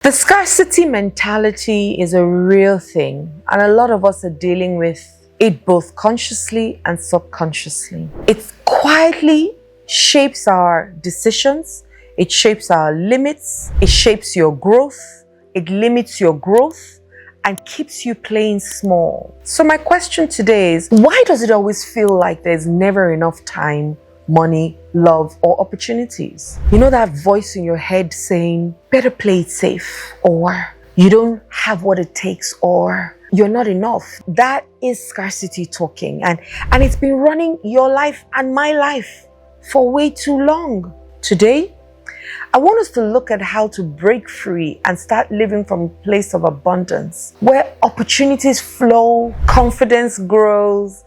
The scarcity mentality is a real thing, and a lot of us are dealing with it both consciously and subconsciously. It quietly shapes our decisions, it shapes our limits, it shapes your growth, it limits your growth, and keeps you playing small. So my question today is, why does it always feel like there's never enough time, money, love, or opportunities? You know that voice in your head saying, better play it safe, or you don't have what it takes, or you're not enough. That is scarcity talking, and it's been running your life and my life for way too long. Today, I want us to look at how to break free and start living from a place of abundance, where opportunities flow, confidence grows,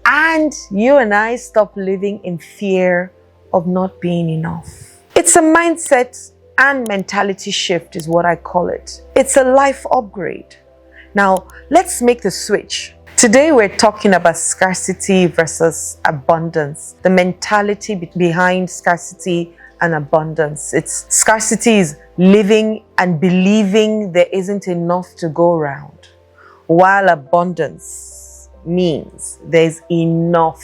and you and I stop living in fear of not being enough. It's a mindset and mentality shift is what I call it. It's a life upgrade. Now, let's make the switch. Today, we're talking about scarcity versus abundance, the mentality behind scarcity and abundance. It's scarcity is living and believing there isn't enough to go around, while abundance means there's enough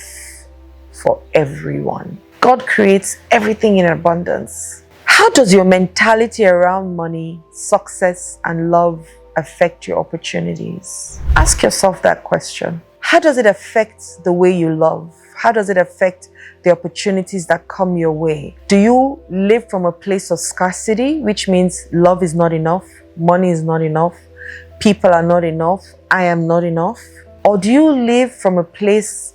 for everyone. God creates everything in abundance. How does your mentality around money, success, and love affect your opportunities? Ask yourself that question. How does it affect the way you love? How does it affect the opportunities that come your way? Do you live from a place of scarcity, which means love is not enough, money is not enough, people are not enough, I am not enough? Or do you live from a place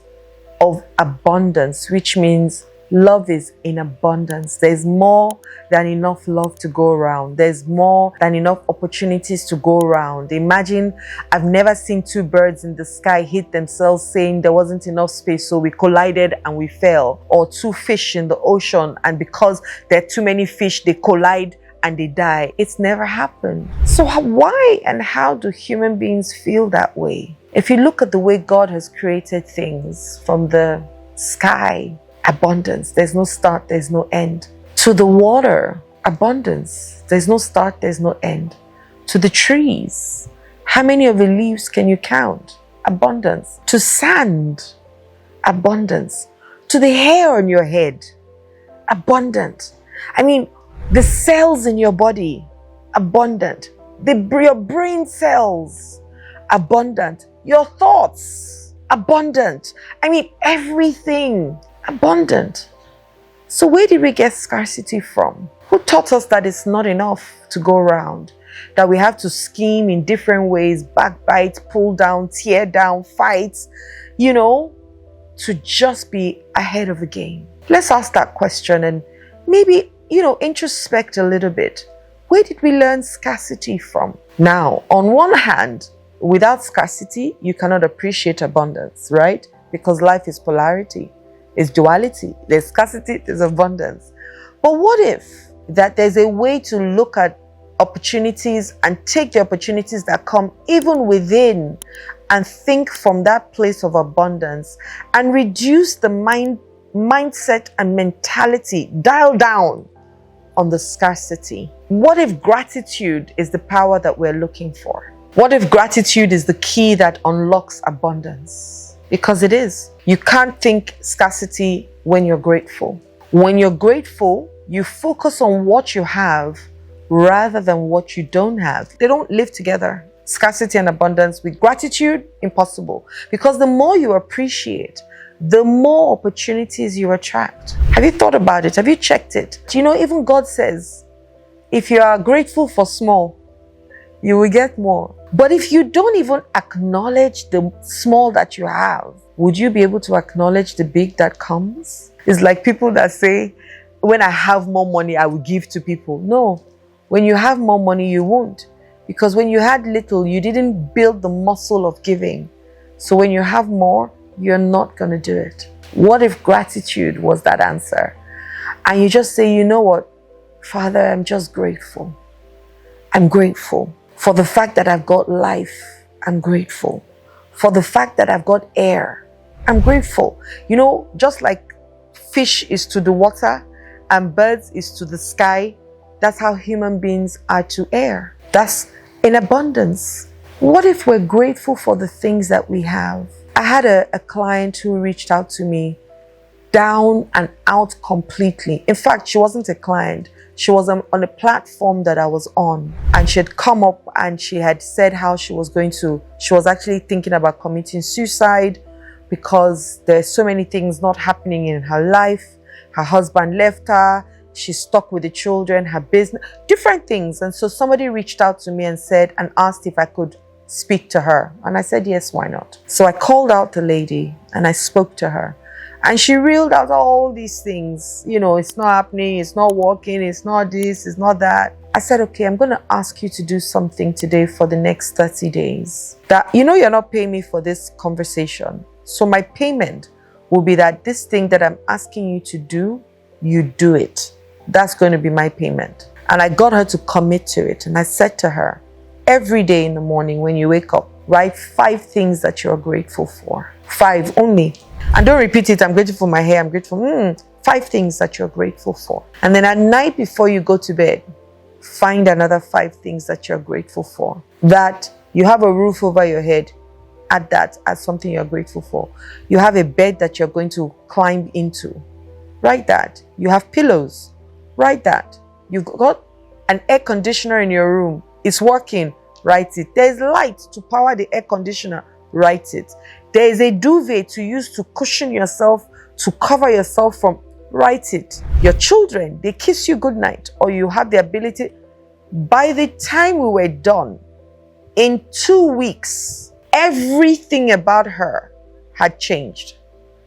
of abundance, which means love is in abundance? There's more than enough love to go around. There's more than enough opportunities to go around. Imagine, I've never seen two birds in the sky hit themselves saying there wasn't enough space, so we collided and we fell. Or two fish in the ocean, and because there are too many fish, they collide and they die. It's never happened. So why and how do human beings feel that way? If you look at the way God has created things, from the sky, abundance, there's no start, there's no end. To the water, abundance, there's no start, there's no end. To the trees, how many of the leaves can you count? Abundance. To sand, abundance. To the hair on your head, abundant. I mean, the cells in your body, abundant. Your brain cells, abundant. Your thoughts, abundant. I mean, everything, abundant. So where did we get scarcity from? Who taught us that it's not enough to go around? That we have to scheme in different ways, backbite, pull down, tear down, fight, to just be ahead of the game? Let's ask that question and maybe, introspect a little bit. Where did we learn scarcity from? Now, on one hand, without scarcity, you cannot appreciate abundance, right? Because life is polarity. It's duality. There's scarcity, there's abundance. But what if that there's a way to look at opportunities and take the opportunities that come even within and think from that place of abundance and reduce the mindset and mentality, dial down on the scarcity? What if gratitude is the power that we're looking for? What if gratitude is the key that unlocks abundance? Because it is. You can't think scarcity when you're grateful. When you're grateful, you focus on what you have rather than what you don't have. They don't live together. Scarcity and abundance with gratitude, impossible. Because the more you appreciate, the more opportunities you attract. Have you thought about it? Have you checked it? Do you know, even God says, if you are grateful for small, you will get more. But if you don't even acknowledge the small that you have, would you be able to acknowledge the big that comes? It's like people that say, when I have more money, I will give to people. No, when you have more money, you won't. Because when you had little, you didn't build the muscle of giving. So when you have more, you're not going to do it. What if gratitude was that answer? And you just say, you know what, Father, I'm just grateful. I'm grateful for the fact that I've got life. I'm grateful for the fact that I've got air. I'm grateful. Just like fish is to the water and birds is to the sky, That's how human beings are to air. That's in abundance. What if we're grateful for the things that we have? I had a client who reached out to me down and out completely. In fact, she wasn't a client. She was on a platform that I was on, and she had come up and she had said how she was actually thinking about committing suicide because there's so many things not happening in her life. Her husband left her, she's stuck with the children, her business, different things. And so somebody reached out to me and asked if I could speak to her. And I said, yes, why not? So I called out the lady and I spoke to her. And she reeled out all these things. It's not happening, it's not working, it's not this, it's not that. I said, okay, I'm going to ask you to do something today for the next 30 days. That, you're not paying me for this conversation. So my payment will be that this thing that I'm asking you to do, you do it. That's going to be my payment. And I got her to commit to it. And I said to her, every day in the morning when you wake up, write 5 things that you're grateful for. 5 only. And don't repeat it, I'm grateful for my hair, I'm grateful. 5 things that you're grateful for. And then at night before you go to bed, find another 5 things that you're grateful for. That you have a roof over your head, add that as something you're grateful for. You have a bed that you're going to climb into. Write that. You have pillows. Write that. You've got an air conditioner in your room. It's working. Write it. There's light to power the air conditioner. Write it. There is a duvet to use to cushion yourself, to cover yourself from. Write it. Your children, they kiss you goodnight, or you have the ability. By the time we were done, in 2 weeks, everything about her had changed.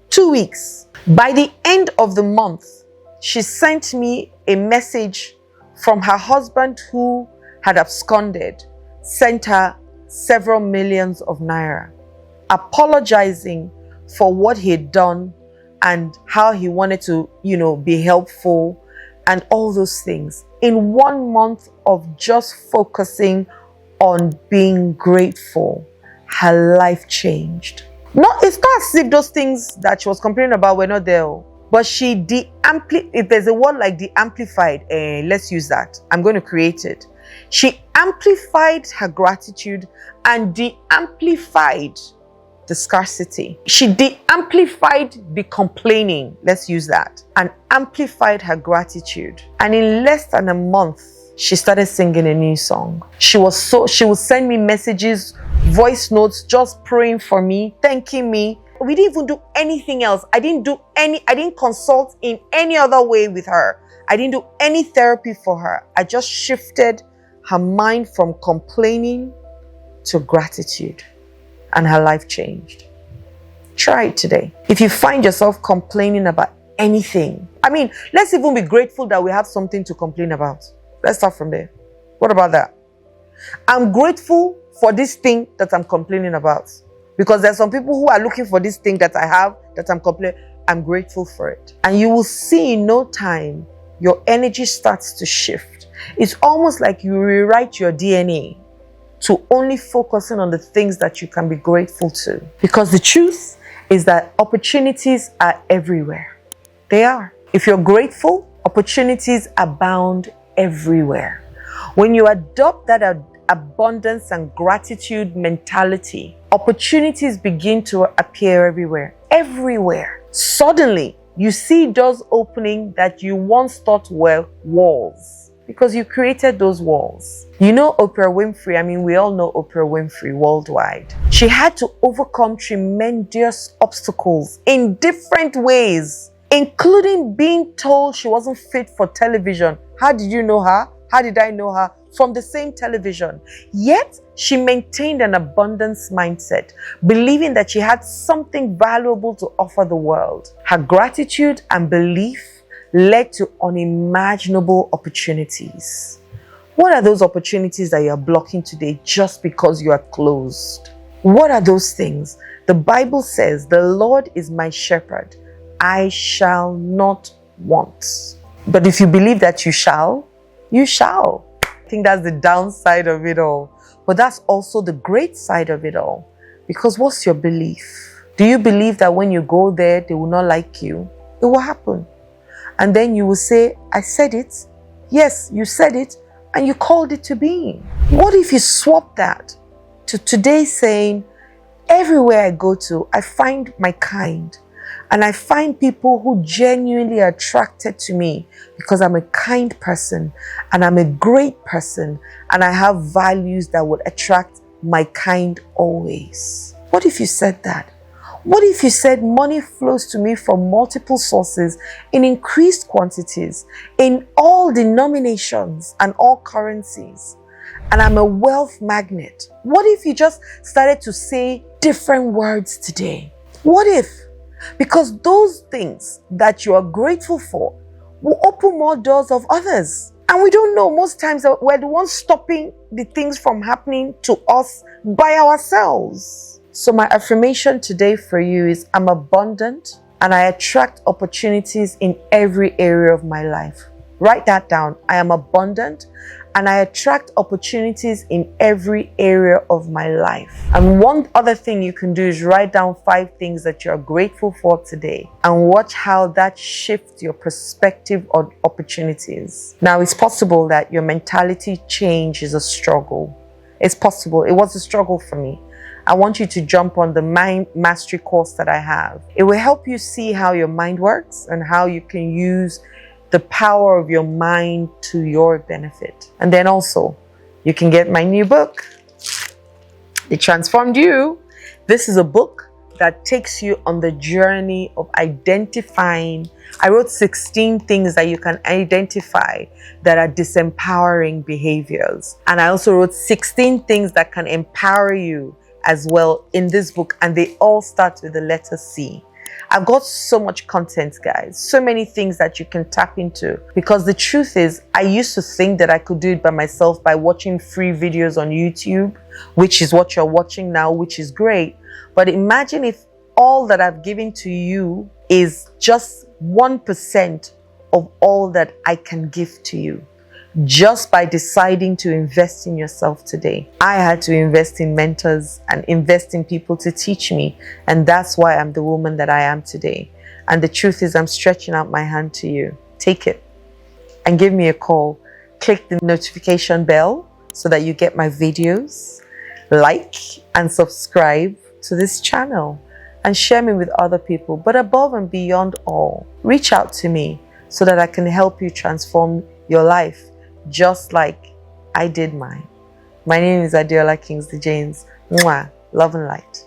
2 weeks. By the end of the month, she sent me a message from her husband who had absconded, sent her several millions of naira, apologizing for what he had done and how he wanted to, be helpful and all those things. In 1 month of just focusing on being grateful, her life changed. It's not as if those things that she was complaining about were not there, but she if there's a word like de-amplified, let's use that. I'm going to create it. She amplified her gratitude and de-amplified the scarcity. She de-amplified the complaining, let's use that, and amplified her gratitude. And in less than a month, she started singing a new song. She would send me messages, voice notes, just praying for me, thanking me. We didn't even do anything else. I didn't consult in any other way with her. I didn't do any therapy for her. I just shifted her mind from complaining to gratitude, and her life changed. Try it today. If you find yourself complaining about anything, let's even be grateful that we have something to complain about. Let's start from there. What about that? I'm grateful for this thing that I'm complaining about. Because there's some people who are looking for this thing that I have, that I'm complaining. I'm grateful for it. And you will see in no time, your energy starts to shift. It's almost like you rewrite your DNA to only focusing on the things that you can be grateful to. Because the truth is that opportunities are everywhere. They are. If you're grateful, opportunities abound everywhere. When you adopt that abundance and gratitude mentality, opportunities begin to appear everywhere. Everywhere. Suddenly, you see doors opening that you once thought were walls, because you created those walls. Oprah Winfrey, we all know Oprah Winfrey worldwide. She had to overcome tremendous obstacles in different ways, including being told she wasn't fit for television. How did you know her? How did I know her? From the same television. Yet, she maintained an abundance mindset, believing that she had something valuable to offer the world. Her gratitude and belief led to unimaginable opportunities. What are those opportunities that you are blocking today just because you are closed? What are those things? The Bible says, the Lord is my shepherd. I shall not want. But if you believe that you shall, you shall. I think that's the downside of it all. But that's also the great side of it all. Because what's your belief? Do you believe that when you go there, they will not like you? It will happen. And then you will say, I said it. Yes, you said it, and you called it to being. What if you swap that to today saying, everywhere I go to, I find my kind, and I find people who genuinely are attracted to me because I'm a kind person and I'm a great person and I have values that would attract my kind always. What if you said that? What if you said money flows to me from multiple sources in increased quantities, in all denominations and all currencies, and I'm a wealth magnet? What if you just started to say different words today? What if? Because those things that you are grateful for will open more doors of others. And we don't know, most times we're the ones stopping the things from happening to us by ourselves. So my affirmation today for you is, I'm abundant and I attract opportunities in every area of my life. Write that down. I am abundant and I attract opportunities in every area of my life. And one other thing you can do is write down 5 things that you're grateful for today and watch how that shifts your perspective on opportunities. Now, it's possible that your mentality change is a struggle. It's possible. It was a struggle for me. I want you to jump on the mind mastery course that I have. It will help you see how your mind works and how you can use the power of your mind to your benefit. And then also, you can get my new book, It Transformed You. This is a book that takes you on the journey of identifying. I wrote 16 things that you can identify that are disempowering behaviors. And I also wrote 16 things that can empower you as well in this book. And they all start with the letter C. I've got so much content, guys, so many things that you can tap into, because the truth is, I used to think that I could do it by myself by watching free videos on YouTube, which is what you're watching now, which is great. But imagine if all that I've given to you is just 1% of all that I can give to you. Just by deciding to invest in yourself today. I had to invest in mentors and invest in people to teach me. And that's why I'm the woman that I am today. And the truth is, I'm stretching out my hand to you. Take it and give me a call. Click the notification bell so that you get my videos. Like and subscribe to this channel and share me with other people. But above and beyond all, reach out to me so that I can help you transform your life, just like I did mine. My name is Adiola Kingsley James. Mwah. Love and light.